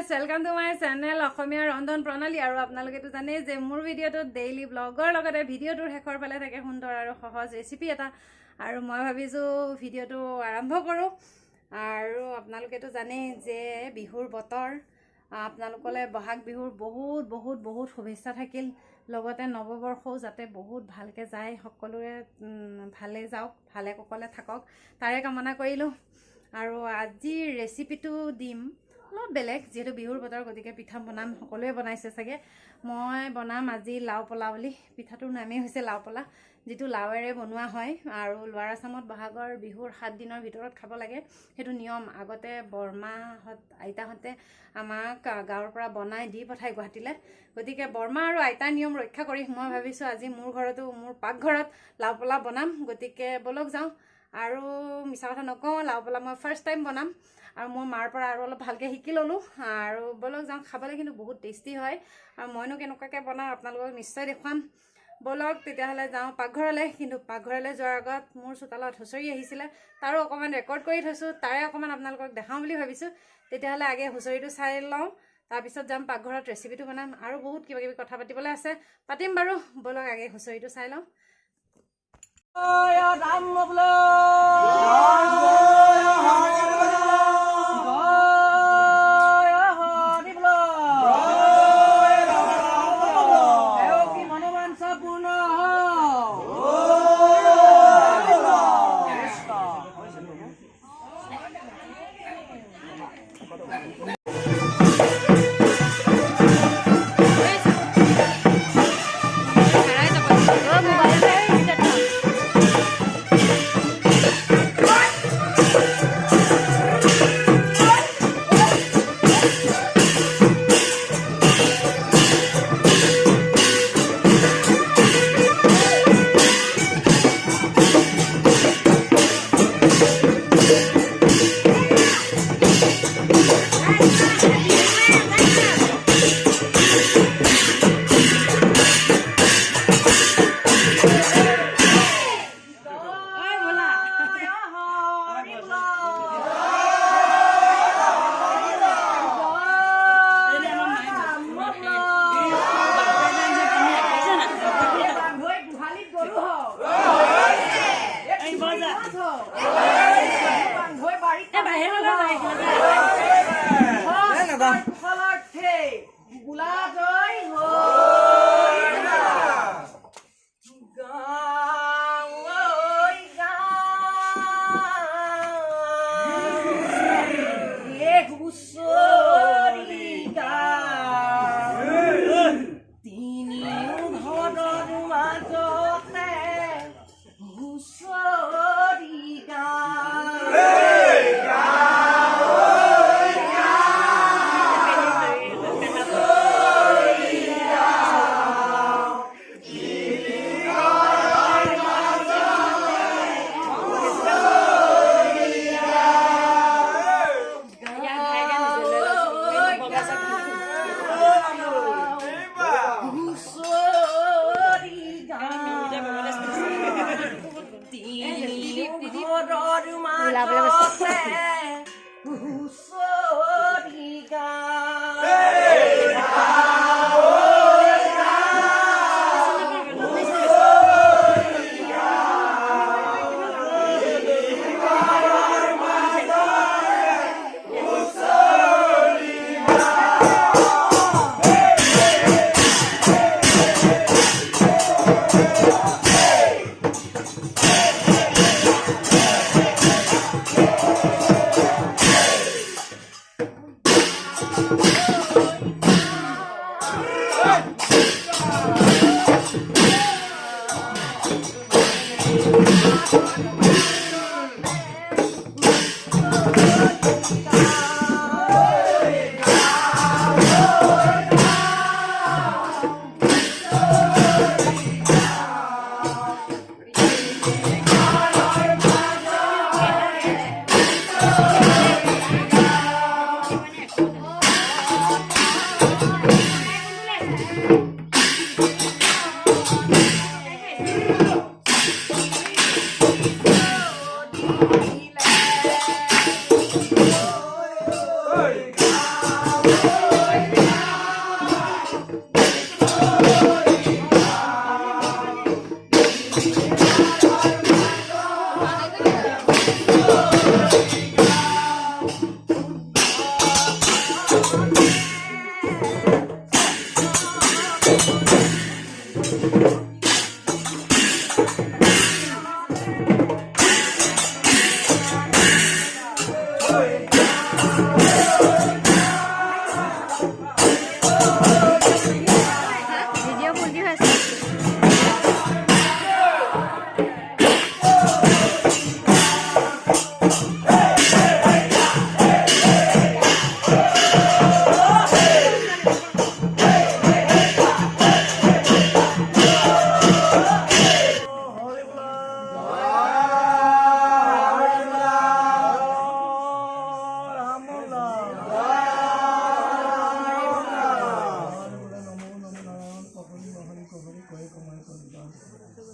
Viewers welcome to my channel Asomiya ৰন্ধন প্ৰণালী আৰু আপোনালোকেতো জানেই যে মোৰ ভিডিঅ'টো ডেইলি ব্লগৰ লগতে ভিডিঅ'টোৰ শেষৰ ফালে থাকে সুন্দৰ আৰু সহজ ৰেচিপি এটা আৰু মই ভাবিছোঁ ভিডিঅ'টো আৰম্ভ কৰোঁ আৰু আপোনালোকেতো জানেই যে বিহুৰ বতৰ আপোনালোকলৈ বহাগ বিহুৰ বহুত বহুত বহুত শুভেচ্ছা থাকিল লগতে নৱবৰ্ষও যাতে বহুত ভালকৈ যায় সকলোৰে ভালে যাওক ভালে কুশলে থাকক তাৰে কামনা কৰিলোঁ আৰু আজিৰ ৰেচিপিটো দিম অলপ বেলেগ যেহেতু বিহুৰ বতৰ গতিকে পিঠা বনাম সকলোৱে বনাইছে চাগে মই বনাম আজি লাও পলা বুলি পিঠাটোৰ নামেই হৈছে লাও পলা যেটো লাওৰে বনোৱা হয় আৰু লোৱাৰ আসামত বহাগৰ বিহুৰ 7 দিনৰ ভিতৰত খাব লাগে হেতু নিয়ম আগতে বৰমাহত আইতাহতে আমাক গাঁৱৰ পৰা বনাই দি পঠাই গুৱাহাটীলৈ গতিকে বৰমা আৰু আইতাৰ নিয়ম ৰক্ষা কৰি মই ভাবিছোঁ আজি মোৰ ঘৰতো মোৰ পাকঘৰত লাও পলা বনাম গতিকে বলক যাওঁ আৰু মিছা কথা নকওঁ লাও পলা মই ফাৰ্ষ্ট টাইম বনাম আৰু মোৰ মাৰ পৰা আৰু অলপ ভালকৈ শিকি ল'লোঁ আৰু বলক যাওঁ খাবলৈ কিন্তু বহুত টেষ্টি হয় আৰু মইনো কেনেকুৱাকৈ বনাওঁ আপোনালোকক নিশ্চয় দেখুৱাম বলক তেতিয়াহ'লে যাওঁ পাকঘৰলৈ কিন্তু পাকঘৰলৈ যোৱাৰ আগত মোৰ চোতালত হুঁচৰি আহিছিলে তাৰো অকণমান ৰেকৰ্ড কৰি থৈছোঁ তাৰে অকণমান আপোনালোকক দেখাওঁ বুলি ভাবিছোঁ তেতিয়াহ'লে আগে হুঁচৰিটো চাই লওঁ তাৰপিছত যাম পাকঘৰত ৰেচিপিটো বনাম আৰু বহুত কিবা কিবি কথা পাতিবলৈ আছে পাতিম বাৰু বলক আগে হুঁচৰিটো চাই লওঁ ভিডিঅ' ফুৰ্তি হৈ আছে।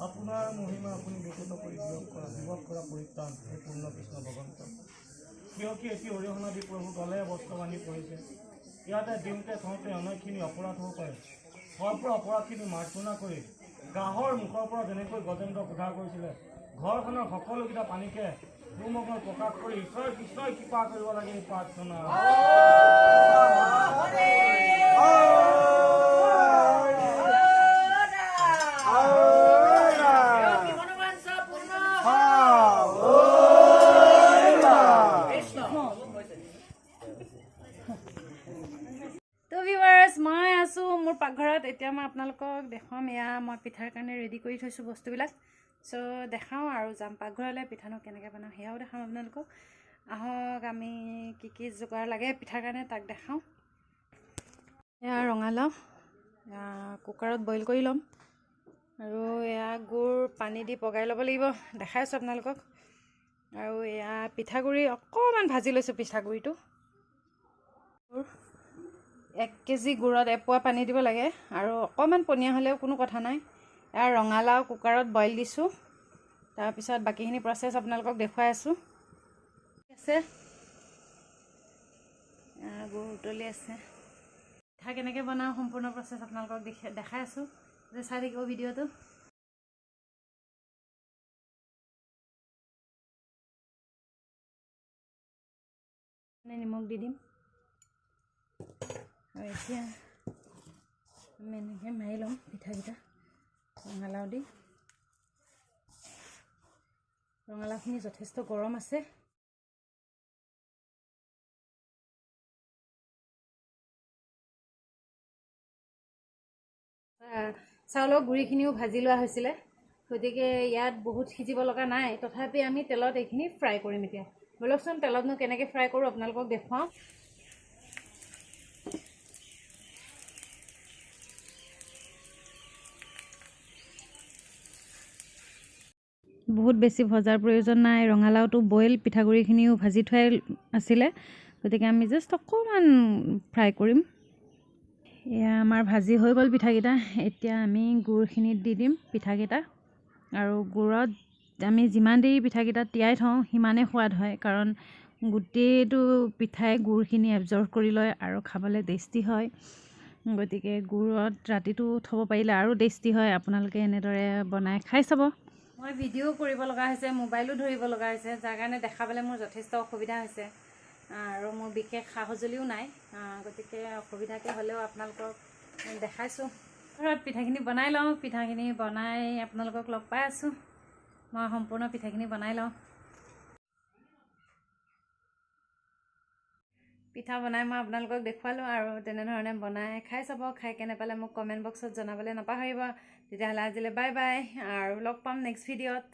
আপোনাৰ মহিমা আপুনি বিকৃত কৰি বিয়োগ কৰা পৰিত্ৰাণ এই পূৰ্ণ কৃষ্ণ ভগৱন্ত কিয়কি এটি অৰিহণা দি প্ৰভু গলে বস্ত্ৰ বান্ধি পৰিছে ইয়াতে দিওঁতে থওঁতে অনেকখিনি অপৰাধ হ'ব পাৰে ঘৰপৰা অপৰাধখিনি মাৰ্জনা কৰি গাহৰ মুখৰ পৰা যেনেকৈ গজেন্দ্ৰক উদ্ধাৰ কৰিছিলে ঘৰখনৰ সকলোকেইটা পানীকে দুমগৰ প্ৰকাশ কৰি ঈশ্বৰ কৃষ্ণই কৃপা কৰিব লাগে এই প্ৰাৰ্থনা মই আছোঁ মোৰ পাকঘৰত। এতিয়া মই আপোনালোকক দেখাম, এয়া মই পিঠাৰ কাৰণে ৰেডি কৰি থৈছোঁ বস্তুবিলাক। চ' দেখাওঁ আৰু যাম পাকঘৰলৈ, পিঠানো কেনেকৈ বনাওঁ সেয়াও দেখাম আপোনালোকক। আহক আমি কি কি যোগাৰ লাগে পিঠাৰ কাৰণে তাক দেখাওঁ। এয়া ৰঙালাও কুকাৰত বইল কৰি ল'ম, আৰু এয়া গুড় পানী দি পগাই ল'ব লাগিব, দেখাই আছোঁ আপোনালোকক। আৰু এয়া পিঠাগুড়ি অকণমান ভাজি লৈছোঁ। পিঠাগুড়িটো 1 কেজি গুড়ত এপোৱা পানী দিব লাগে, আৰু অকণমান পনীয়া হ'লেও কোনো কথা নাই। এয়া ৰঙালাও কুকাৰত বইল দিছোঁ, তাৰপিছত বাকীখিনি প্ৰচেছ আপোনালোকক দেখুৱাই আছোঁ। ঠিক আছে, গুড় উতলি আছে। পিঠা কেনেকৈ বনাওঁ সম্পূৰ্ণ প্ৰচেছ আপোনালোকক দেখাই আছোঁ, যে চাই থাকিব ভিডিঅ'টো। নিমখ দি দিম, আৰু এতিয়া আমি এনেকৈ মাৰি ল'ম পিঠাকেইটা ৰঙালাও দি। ৰঙালাওখিনি যথেষ্ট গৰম আছে। চাউলৰ গুড়িখিনিও ভাজি লোৱা হৈছিলে, গতিকে ইয়াত বহুত সিজিব লগা নাই। তথাপি আমি তেলত এইখিনি ফ্ৰাই কৰিম। এতিয়া ব'লকচোন তেলতনো কেনেকৈ ফ্ৰাই কৰোঁ আপোনালোকক দেখুৱাওঁ। বহুত বেছি ভজাৰ প্ৰয়োজন নাই। ৰঙালাওটো বইল, পিঠাগুড়িখিনিও ভাজি থোৱাই আছিলে, গতিকে আমি জাষ্ট অকণমান ফ্ৰাই কৰিম। এয়া আমাৰ ভাজি হৈ গ'ল পিঠাকেইটা। এতিয়া আমি গুড়খিনিত দি দিম পিঠাকেইটা, আৰু গুড়ত আমি যিমান দেৰি পিঠাকেইটা তিয়াই থওঁ সিমানেই সোৱাদ হয়, কাৰণ গোটেইটো পিঠাই গুড়খিনি এবজৰ্ভ কৰি লয় আৰু খাবলৈ টেষ্টি হয়। গতিকে গুড়ত ৰাতিটো থ'ব পাৰিলে আৰু টেষ্টি হয়। আপোনালোকে এনেদৰে বনাই খাই চাব। মই ভিডিঅ' কৰিব লগা হৈছে, মোবাইলো ধৰিব লগা হৈছে, যাৰ কাৰণে দেখাবলৈ মোৰ যথেষ্ট অসুবিধা হৈছে, আৰু মোৰ বিশেষ সা সঁজুলিও নাই। গতিকে অসুবিধাকৈ হ'লেও আপোনালোকক দেখাইছোঁ। ঘৰত পিঠাখিনি বনাই লওঁ, পিঠাখিনি বনাই আপোনালোকক লগ পাই আছোঁ। মই সম্পূৰ্ণ পিঠাখিনি বনাই লওঁ। পিঠা বনাই মই আপোনালোকক দেখুৱালোঁ, আৰু তেনেধৰণে বনাই খাই চাব। খাই কেনে পালে মোক কমেণ্ট বক্সত জনাবলৈ নাপাহৰিব। তেতিয়াহ'লে আজিলৈ বাই বাই, আৰু লগ পাম নেক্সট ভিডিঅ'ত।